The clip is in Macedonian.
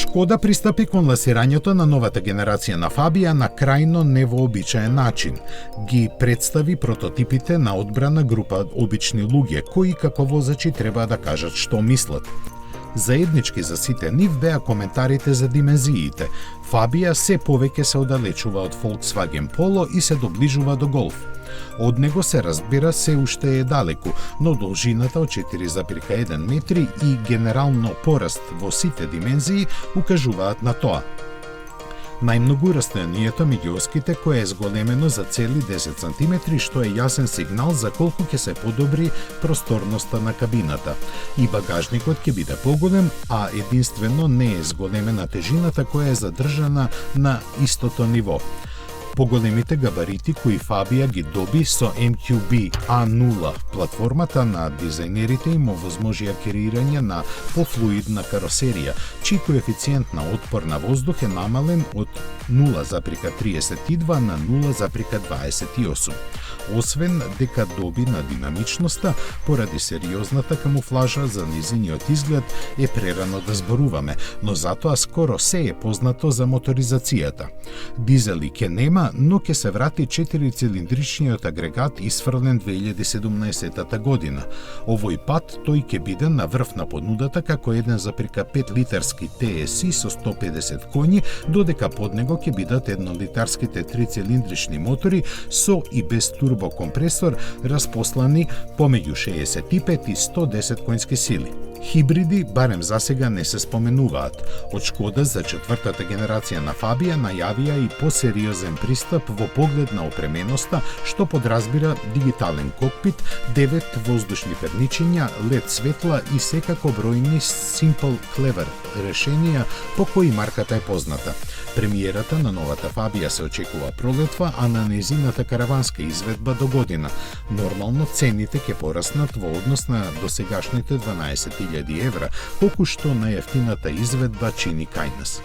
Шкода пристапи кон лансирањето на новата генерација на Фабија на крајно невообичаен начин. Ги представи прототипите на одбрана група обични луѓе, кои како возачи треба да кажат што мислат. Заеднички за сите нив беа коментарите за димензиите. Фабија се повеќе се оддалечува од Volkswagen Polo и се доближува до Golf. Од него се разбира се уште е далеку, но должината од 4,1 метри и генерално пораст во сите димензии укажуваат на тоа. Најмногу расстојанието меѓу оските кое е зголемено за цели 10 см, што е јасен сигнал за колку ќе се подобри просторноста на кабината. И багажникот ќе биде поголем, а единствено не е зголемена тежината која е задржана на истото ниво. Поголемите габарити кои Фабија ги доби со MQB A0 платформата на дизајнерите им овозможија креирање на пофлуидна каросерија, чиј коефициент на отпор на воздух е намален од 0,32 на 0,28. Освен дека доби на динамичноста, поради сериозната камуфлажа за низиниот изглед е прерано да зборуваме, но затоа скоро се е познато за моторизацијата. Дизели ке нема, но ке се врати 4-цилиндричниот агрегат isfрлен 2017 година. Овој пат тој ке биде на врв на понудата како 1,5 литарски TSI со 150 коњи, додека под него ке бидат 1-литарските 3-цилиндрични мотори со и без турбокомпресор распослани помеѓу 65 и 110 коњски сили. Хибриди барем засега не се споменуваат. Од Шкода за четвртата генерација на Фабија најавија и посериозен пристап во поглед на опременоста, што подразбира дигитален кокпит, 9 воздушни перничиња, LED светла и секако бројни Simple Clever решенија по кои марката е позната. Премиерата на новата Фабија се очекува пролетва, а на незината караванска изведба до година. Нормално цените ќе пораснат во однос на досегашните 12.000 евра, колку што најефтината изведба чини кај нас.